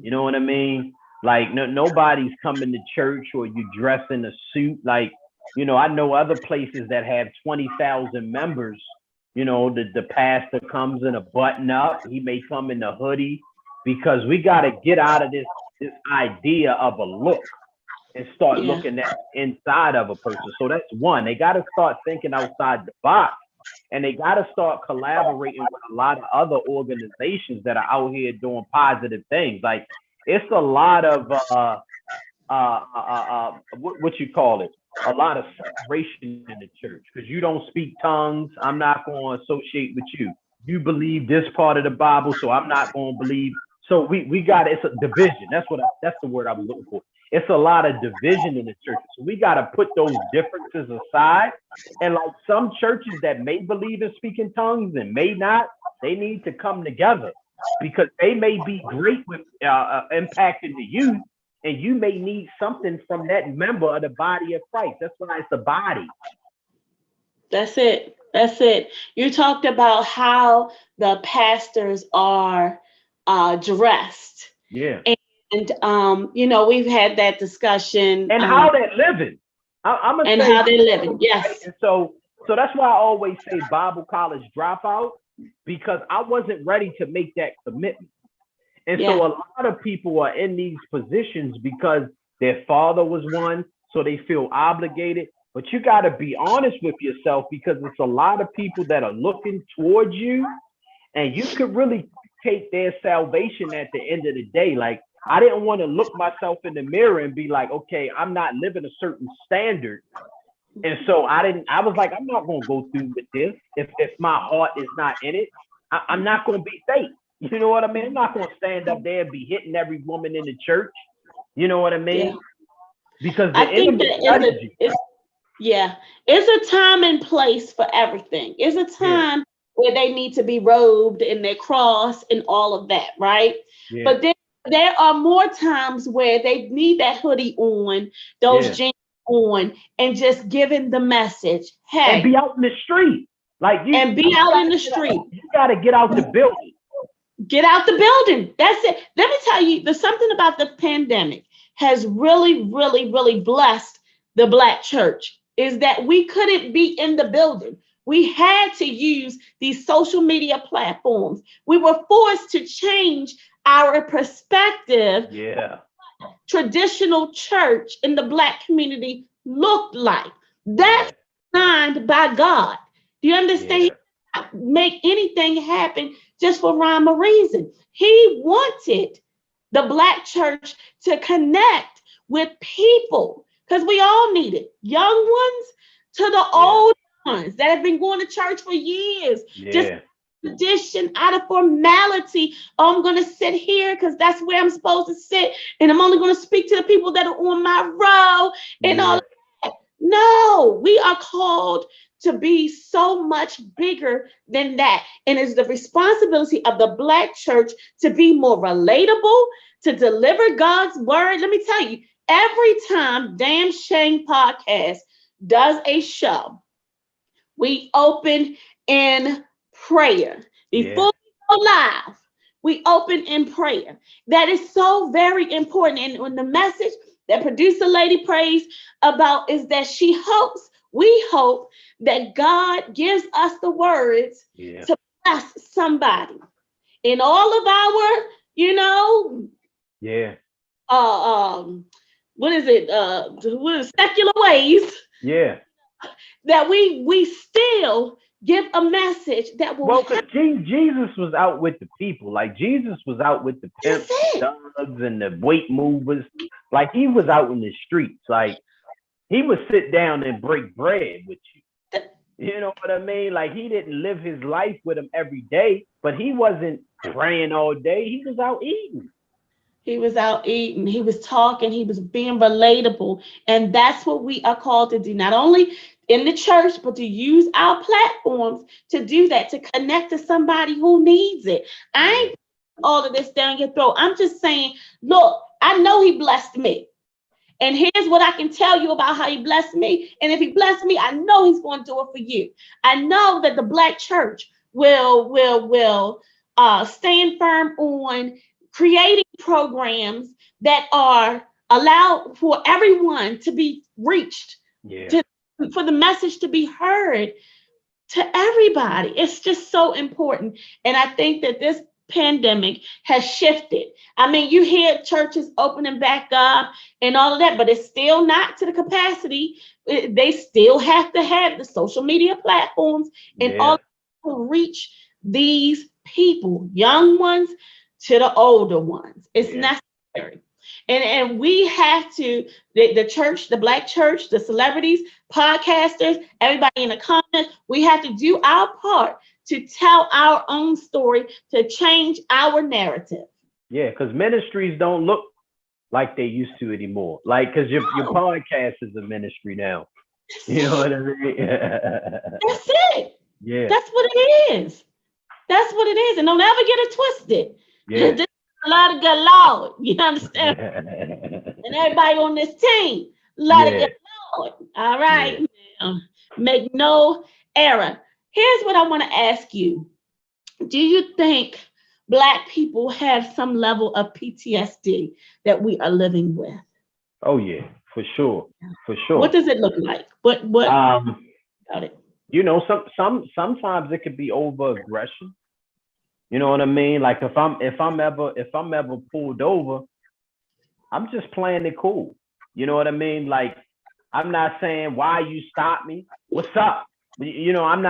You know what I mean? Like nobody's coming to church or you dress in a suit. Like, you know, I know other places that have 20,000 members. You know, the pastor comes in a button up. He may come in a hoodie, because we got to get out of this idea of a look and start looking at inside of a person. So that's one. They got to start thinking outside the box, and they got to start collaborating with a lot of other organizations that are out here doing positive things. Like, it's a lot of what you call it, a lot of separation in the church, because you don't speak tongues. I'm not going to associate with you. You believe this part of the Bible, so I'm not going to believe. So we got, it's a division. That's the word I was looking for. It's a lot of division in the church. So we got to put those differences aside. And like some churches that may believe in speaking tongues and may not, they need to come together, because they may be great with impacting the youth, and you may need something from that member of the body of Christ. That's why it's a body. That's it. That's it. You talked about how the pastors are dressed. Yeah. And you know, we've had that discussion. And how they're living. And how they're living. Yes. Right? And so that's why I always say Bible college dropout, because I wasn't ready to make that commitment. And so a lot of people are in these positions because their father was one, so they feel obligated. But you got to be honest with yourself, because it's a lot of people that are looking towards you, and you could really take their salvation at the end of the day. Like, I didn't want to look myself in the mirror and be like, okay, I'm not living a certain standard. And so I was like, I'm not going to go through with this. If my heart is not in it, I'm not going to be fake. You know what I mean? I'm not going to stand up there and be hitting every woman in the church. You know what I mean? Because the enemy studies you. It's a time and place for everything. It's a time where they need to be robed in their cross and all of that, right? Yeah. But then there are more times where they need that hoodie on, those jeans on, and just giving the message. Hey, and be out in the street. Like you, and be out in the street. You got to get out the building. Get out the building. That's it. Let me tell you, there's something about the pandemic has really, really, really blessed the Black church, is that we couldn't be in the building. We had to use these social media platforms. We were forced to change our perspective. Yeah. Traditional church in the Black community looked like. That's designed by God. Do you understand? Yeah. Make anything happen just for rhyme or reason. He wanted the Black church to connect with people, because we all need it. Young ones to the old ones that have been going to church for years. Just tradition, out of formality. Oh, I'm going to sit here because that's where I'm supposed to sit, and I'm only going to speak to the people that are on my row and all that. No, we are called to be so much bigger than that. And it's the responsibility of the Black church to be more relatable, to deliver God's word. Let me tell you, every time Damn Shame Podcast does a show, we open in prayer. Before we go live, we open in prayer. That is so very important. And when the message that producer lady prays about is that we hope that God gives us the words to bless somebody in all of our, secular ways. Yeah. That we still give a message that will Well, help. because Jesus was out with the people. Like Jesus was out with the That's pimps, it. thugs, and the weight movers. Like he was out in the streets. Like he would sit down and break bread with you. You know what I mean? Like he didn't live his life with him every day, but he wasn't praying all day. He was out eating. He was out eating, he was talking, he was being relatable. And that's what we are called to do, not only in the church, but to use our platforms to do that, to connect to somebody who needs it. I Yeah. ain't all of this down your throat. I'm just saying, look, I know he blessed me. And here's what I can tell you about how he blessed me. And if he blessed me, I know he's going to do it for you. I know that the Black church will stand firm on creating programs that are allowed for everyone to be reached, Yeah. to, for the message to be heard to everybody. It's just so important. And I think that this pandemic has shifted. I mean, you hear churches opening back up and all of that, but it's still not to the capacity. They still have to have the social media platforms and Yeah. all to reach these people, young ones to the older ones. It's Yeah. necessary. And we have to, the church, the Black church, the celebrities, podcasters, everybody in the comments, we have to do our part to tell our own story, to change our narrative. Yeah. Because ministries don't look like they used to anymore. Like, because your No, podcast is a ministry now. that's You know it. what I mean? That's it. Yeah. That's what it is. That's what it is. And don't ever get it twisted. Yeah. This is a lot of good Lord. You understand? Yeah. And everybody on this team, a lot of Yeah. good Lord. All Yeah. right. Now, make no error. Here's what I want to ask you. Do you think Black people have some level of PTSD that we are living with? Oh yeah, for sure. For What sure. does it look like? What Um, about it? sometimes it could be over aggression. You know what I mean? Like if I'm ever pulled over, I'm just playing it cool. You know what I mean? Like I'm not saying why you stop me. What's up? You know, I'm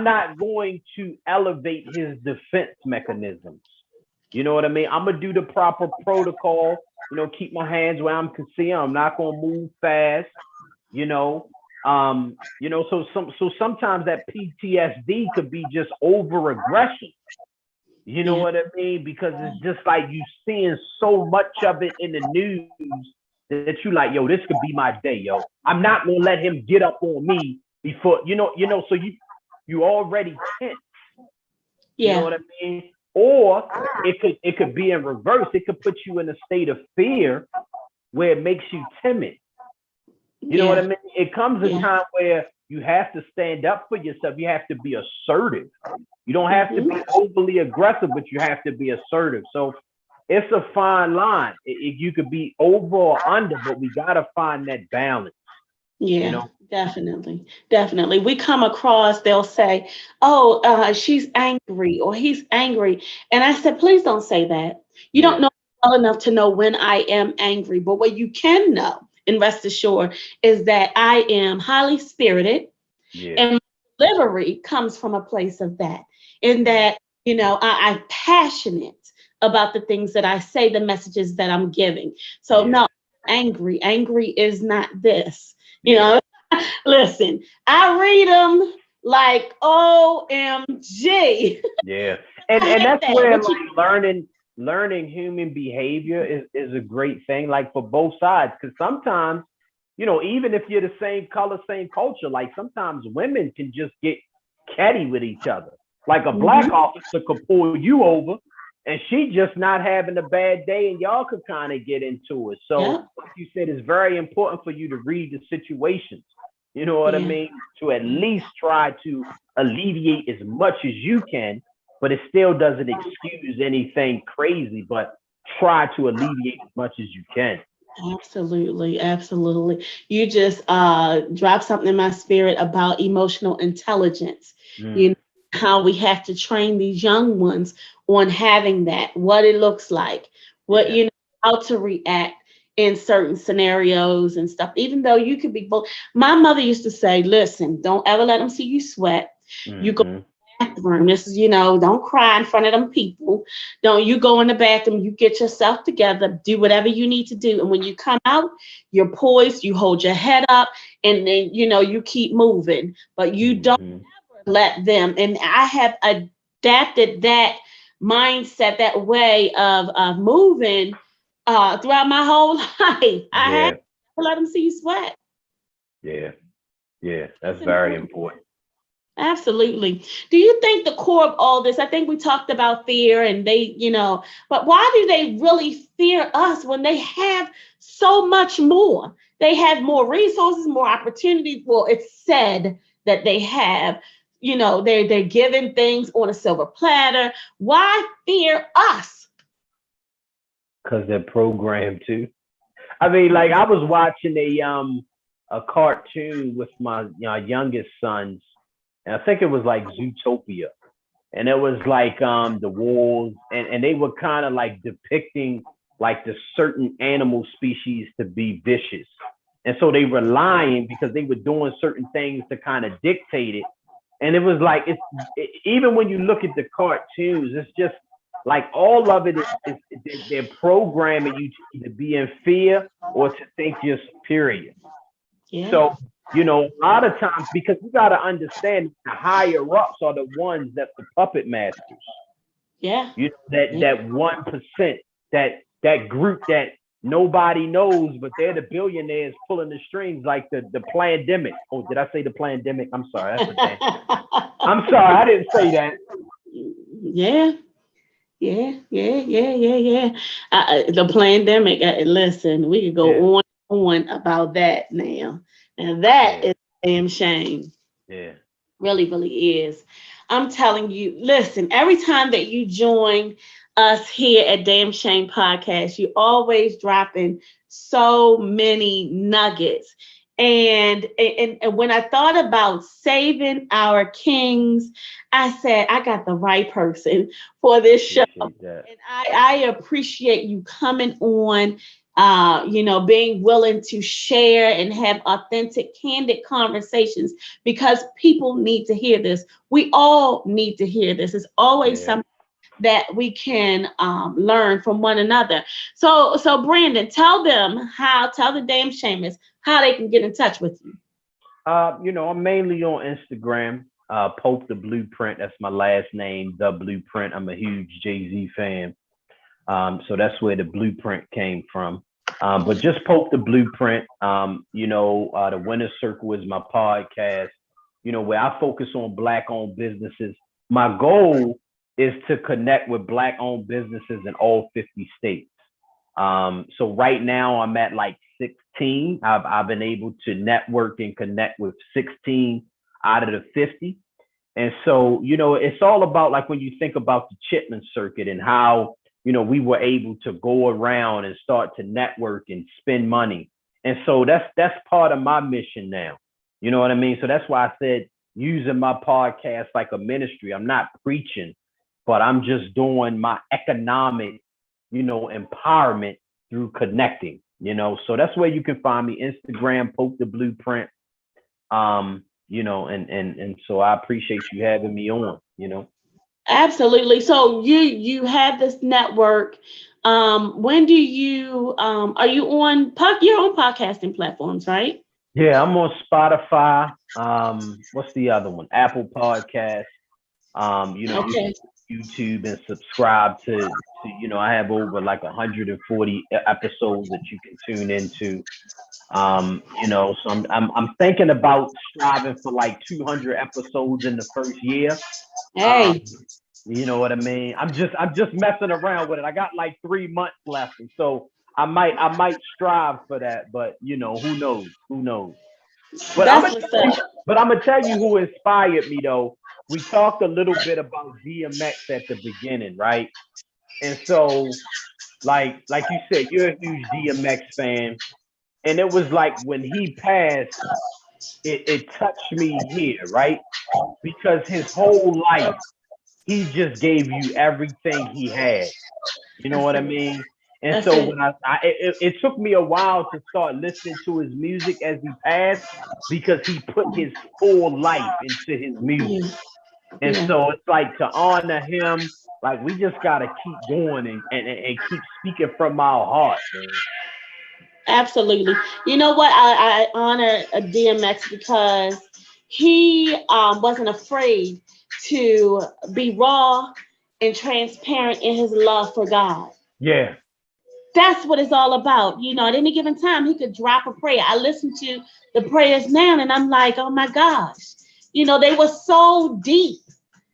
not going to elevate his defense mechanisms. You know what I mean? I'm gonna do the proper protocol. You know, keep my hands where I can see them. I'm not gonna move fast. You know, so sometimes that PTSD could be just over aggression. You know Yeah. what I mean? Because it's just like you seeing so much of it in the news that you like, yo, this could be my day, yo. I'm not gonna let him get up on me before, so you already tense. You know Yeah. what I mean? Or it could be in reverse. It could put you in a state of fear where it makes you timid. You know what I Yeah. mean? It comes a Yeah. time where you have to stand up for yourself. You have to be assertive. You don't have to Hmm. be overly aggressive, but you have to be assertive. So it's a fine line. You could be over or under, but we gotta find that balance. You Yeah, know? definitely. Definitely. We come across, they'll say, oh, she's angry or he's angry. And I said, please don't say that. You don't Yeah, know well enough to know when I am angry. But what you can know, and rest assured, is that I am highly spirited yeah, and my delivery comes from a place of that. In yeah, that, I'm passionate about the things that I say, the messages that I'm giving. So yeah, no, angry. Angry is not this. You yeah, know, listen, I read them like OMG. yeah. And I and hate that's that. where What like you learning human behavior is a great thing, like for both sides. Because sometimes, even if you're the same color, same culture, like sometimes women can just get catty with each other. Like a black hmm officer could pull you over and she just not having a bad day and y'all could kind of get into it. So Yeah, like you said, it's very important for you to read the situations. You know what I yeah. mean? To at least try to alleviate as much as you can, but it still doesn't excuse anything crazy, but try to alleviate as much as you can. Absolutely, absolutely. You just dropped something in my spirit about emotional intelligence. You Mm, know, how we have to train these young ones on having that, what it looks like, what yeah, you know, how to react in certain scenarios and stuff. Even though you could be both. My mother used to say, "Listen, don't ever let them see you sweat. You go Mm-hmm. bathroom. This is, don't cry in front of them people. Don't you go in the bathroom, you get yourself together, do whatever you need to do. And when you come out, you're poised, you hold your head up, and then, you keep moving. But you don't Mm-hmm. let them. And I have adapted that mindset, that way of moving throughout my whole life. I had Yeah. to let them see you sweat. Yeah. Yeah. That's It's very important. important. Absolutely. Do you think the core of all this, I think we talked about fear and but why do they really fear us when they have so much more? They have more resources, more opportunities. Well, it's said that they have, they're given things on a silver platter. Why fear us? Because they're programmed to. I mean, like I was watching a cartoon with my youngest sons, and I think it was like Zootopia, and it was like the wolves, and they were kind of like depicting like the certain animal species to be vicious, and so they were lying because they were doing certain things to kind of dictate it, and it was like even when you look at the cartoons, it's just like all of it is they're programming you to either be in fear or to think you're superior. Yeah. So, a lot of times, because you got to understand the higher ups are the ones that's the puppet masters. Yeah. Yeah. That 1%, that group that nobody knows, but they're the billionaires pulling the strings, like the pandemic. Oh, did I say the pandemic? I'm sorry. That's a bad. I'm sorry, I didn't say that. Yeah. Yeah, yeah, yeah, yeah, yeah. The pandemic. Listen, we could Yeah, go on about that now, and that yeah, is a damn shame. yeah, Really, really is. I'm telling you. Listen, every time that you join us here at Damn Shame Podcast, you always dropping so many nuggets. And when I thought about saving our kings, I said I got the right person for I this show. appreciate that. And I appreciate you coming on, being willing to share and have authentic, candid conversations because people need to hear this. We all need to hear this. It's always Yeah. something that we can learn from one another. So Brandon, tell the damn shamers how they can get in touch with you. I'm mainly on Instagram. Pope the Blueprint. That's my last name, the Blueprint. I'm a huge Jay-Z fan. So that's where the blueprint came from. But just Pope the Blueprint. The Winner Circle is my podcast, where I focus on Black-owned businesses. My goal is to connect with Black-owned businesses in all 50 states. So right now I'm at like 16. I've been able to network and connect with 16 out of the 50. And so, it's all about like when you think about the Chipman circuit and how, we were able to go around and start to network and spend money. And so that's part of my mission now. You know what I mean? So that's why I said using my podcast like a ministry. I'm not preaching, but I'm just doing my economic, empowerment through connecting. So that's where you can find me. Instagram, Poke the Blueprint. And so I appreciate you having me on. Absolutely. So you have this network. When do you are you on your own podcasting platforms, right? Yeah, I'm on Spotify. What's the other one? Apple Podcast. You Okay. can YouTube and subscribe to I have over like 140 episodes that you can tune into. So I'm thinking about striving for like 200 episodes in the first year. Um, Hey, you know what I mean? I'm just messing around with it. I got like 3 months left, and so I might strive for that, but who knows? Who knows? But I'm that's gonna what's tell you, up. but I'm gonna tell you who inspired me though. We talked a little bit about DMX at the beginning, right? And so, like you said, you're a huge DMX fan, and it was like when he passed, it touched me here, right? Because his whole life, he just gave you everything he had. You know what I mean? And That's so it. when it took me a while to start listening to his music as he passed because he put his full life into his music. Yeah. And Yeah. so it's like to honor him, like we just gotta keep going and keep speaking from our heart, man. Absolutely. You know what? I honor DMX because he wasn't afraid to be raw and transparent in his love for God. Yeah. That's what it's all about. You know, at any given time, he could drop a prayer. I listen to the prayers now and I'm like, oh my gosh. You know, they were so deep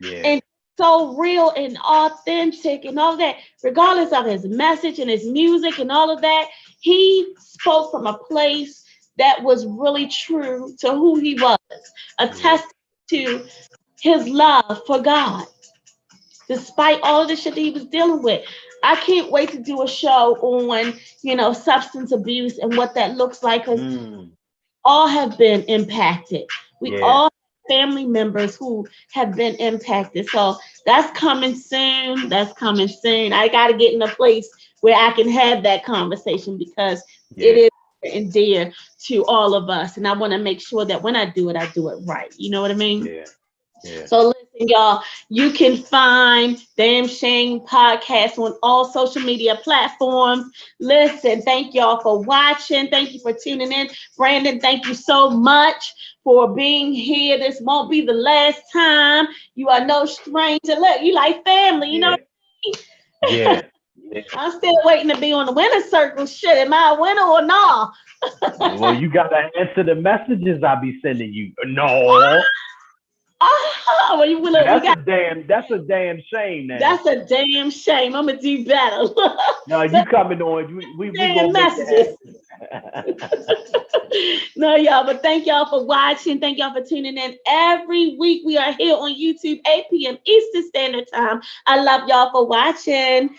Yeah. and so real and authentic and all that, regardless of his message and his music and all of that. He spoke from a place that was really true to who he was, a Yeah. testament to his love for God, despite all of the shit that he was dealing with. I can't wait to do a show on, you know, substance abuse and what that looks like because Mm. all have been impacted. We Yeah. all have family members who have been impacted. So that's coming soon. That's coming soon. I got to get in a place where I can have that conversation because it Yeah. is near and dear to all of us. And I want to make sure that when I do it right. You know what I mean? Yeah. Yeah. So listen, y'all, you can find Damn Shame Podcast on all social media platforms. Listen, thank y'all for watching. Thank you for tuning in. Brandon, thank you so much for being here. This won't be the last time. You are no stranger. Look, you like family, you know. Yeah. Yeah. I'm still waiting to be on the winner circle. Shit, am I a winner or not? Well, you gotta answer the messages I be sending you. No. Oh, well, you look, we got. That's a damn shame now. That's a damn shame. I'm gonna do better. No, you coming on. We Damn gonna make messages. it happen. No, y'all, but thank y'all for watching. Thank y'all for tuning in. Every week we are here on YouTube, 8 p.m. Eastern Standard Time. I love y'all for watching.